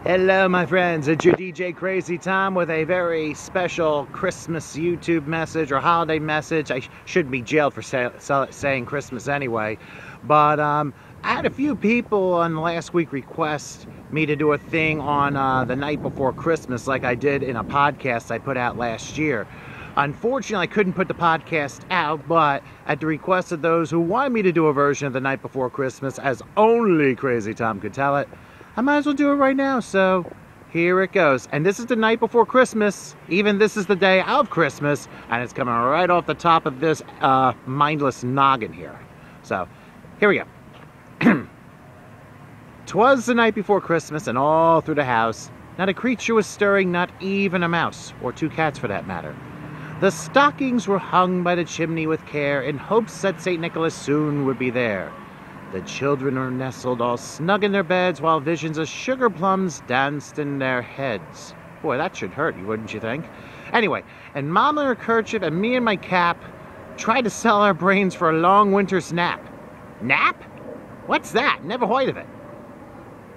Hello my friends, it's your DJ Crazy Tom with a very special Christmas YouTube message or holiday message. I shouldn't be jailed for saying Christmas anyway, but I had a few people on last week request me to do a thing on the night before Christmas like I did in a podcast I put out last year. Unfortunately, I couldn't put the podcast out, but at the request of those who wanted me to do a version of the night before Christmas, as only Crazy Tom could tell it, I might as well do it right now, so here it goes. And this is the night before Christmas. Even this is the day of Christmas, and it's coming right off the top of this mindless noggin here. So, here we go. 'Twas the night before Christmas, and all through the house, not a creature was stirring, not even a mouse, or two cats for that matter. The stockings were hung by the chimney with care, in hopes that St. Nicholas soon would be there. The children were nestled all snug in their beds, while visions of sugar plums danced in their heads. Boy, that should hurt you, wouldn't you think? Anyway, and Mom in her kerchief and me in my cap tried to sell our brains for a long winter's nap. Nap? What's that? Never heard of it.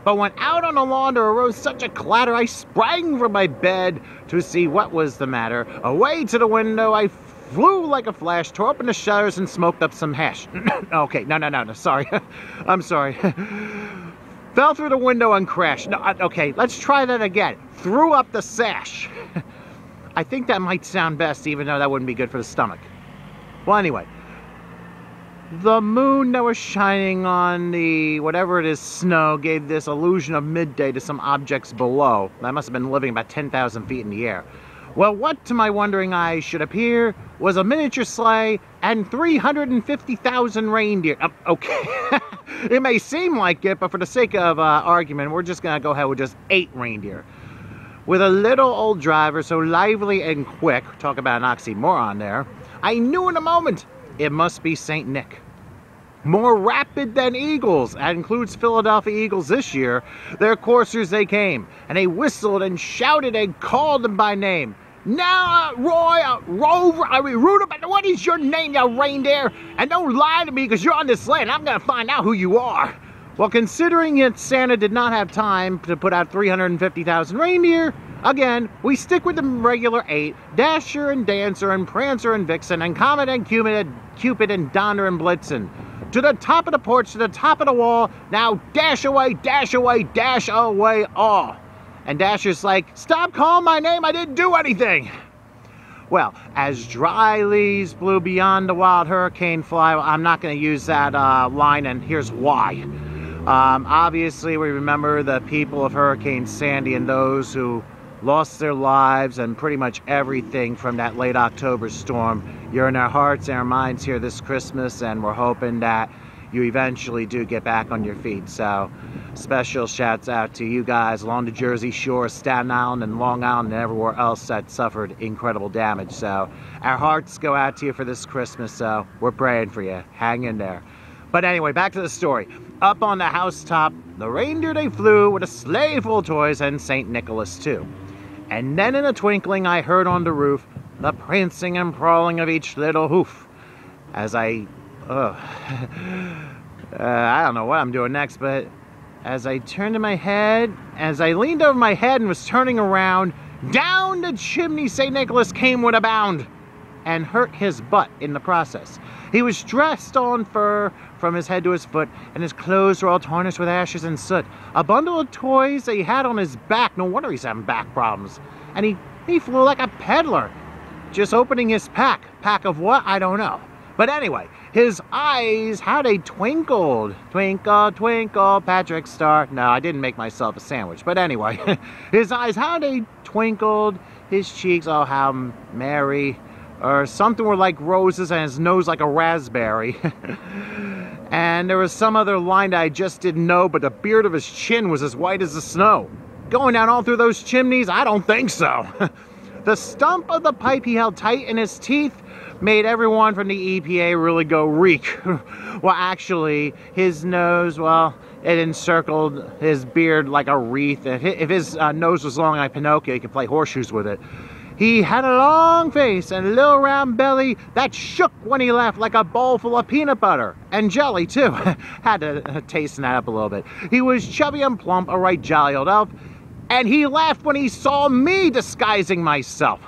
But when out on the lawn there arose such a clatter, I sprang from my bed to see what was the matter. Away to the window I flew like a flash, tore open the shutters, and smoked up some hash. Okay, no, sorry. I'm sorry. Fell through the window and crashed. No, okay, let's try that again. Threw up the sash. I think that might sound best, even though that wouldn't be good for the stomach. Well, anyway. The moon that was shining on the, whatever it is, snow, gave this illusion of midday to some objects below. I must have been living about 10,000 feet in the air. Well, what to my wondering eyes should appear was a miniature sleigh and 350,000 reindeer. Okay, it may seem like it, but for the sake of argument, we're just going to go ahead with just 8 reindeer. With a little old driver so lively and quick, talk about an oxymoron there, I knew in a moment it must be St. Nick. More rapid than eagles, that includes Philadelphia Eagles this year, their coursers they came, and they whistled and shouted and called them by name. Now, Roy, Rover, Rudolph, what is your name, you reindeer? And don't lie to me, because you're on this land. I'm going to find out who you are. Well, considering that Santa did not have time to put out 350,000 reindeer, again, we stick with the regular 8, Dasher and Dancer and Prancer and Vixen and Comet and Cupid and Donner and Blitzen. To the top of the porch, to the top of the wall, now dash away, dash away, dash away all. And Dasher's like, stop calling my name, I didn't do anything. Well, as dry leaves blew beyond the wild hurricane fly, I'm not going to use that line, and here's why. Obviously, we remember the people of Hurricane Sandy and those who lost their lives and pretty much everything from that late October storm. You're in our hearts and our minds here this Christmas, and we're hoping that you eventually do get back on your feet. So special shouts out to you guys along the Jersey Shore, Staten Island and Long Island and everywhere else that suffered incredible damage. So our hearts go out to you for this Christmas, so we're praying for you. Hang in there. But anyway, back to the story. Up on the housetop, the reindeer they flew with a sleigh full of toys, and St. Nicholas too. And then in a twinkling I heard on the roof the prancing and prawling of each little hoof. As I don't know what I'm doing next, but as I turned to my head, as I leaned over my head and was turning around, down the chimney St. Nicholas came with a bound, and hurt his butt in the process. He was dressed all in fur from his head to his foot, and his clothes were all tarnished with ashes and soot. A bundle of toys that he had on his back, no wonder he's having back problems. And he flew like a peddler, just opening his pack. Pack of what? I don't know. But anyway, his eyes, how they twinkled. Twinkle, twinkle, Patrick Star. No, I didn't make myself a sandwich. But anyway, his eyes, how they twinkled. His cheeks, oh, how merry. Or something were like roses, and his nose like a raspberry. And there was some other line that I just didn't know, but the beard of his chin was as white as the snow. Going down all through those chimneys? I don't think so. The stump of the pipe he held tight in his teeth made everyone from the EPA really go reek. Well, actually, his nose, well, it encircled his beard like a wreath. If his nose was long like Pinocchio, he could play horseshoes with it. He had a long face and a little round belly that shook when he laughed like a bowl full of peanut butter. And jelly, too. Had to taste that up a little bit. He was chubby and plump, a right jolly old elf. and he laughed when he saw me disguising myself.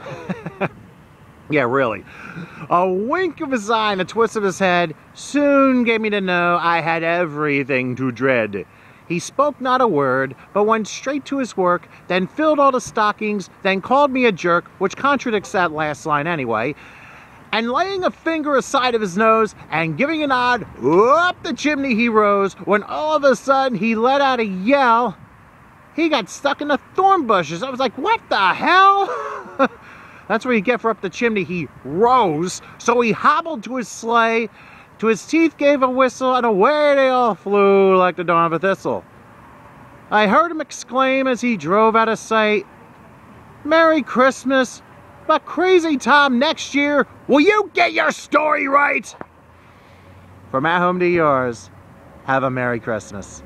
Yeah, really. A wink of his eye and a twist of his head soon gave me to know I had everything to dread. He spoke not a word, but went straight to his work, then filled all the stockings, then called me a jerk, which contradicts that last line anyway, and laying a finger aside of his nose and giving a nod, up the chimney he rose, when all of a sudden he let out a yell. He got stuck in the thorn bushes. I was like, what the hell? That's what you get for up the chimney. He rose, so he hobbled to his sleigh, to his teeth gave a whistle, and away they all flew like the dawn of a thistle. I heard him exclaim as he drove out of sight, Merry Christmas, but Crazy Tom, next year, will you get your story right? From at home to yours, have a Merry Christmas.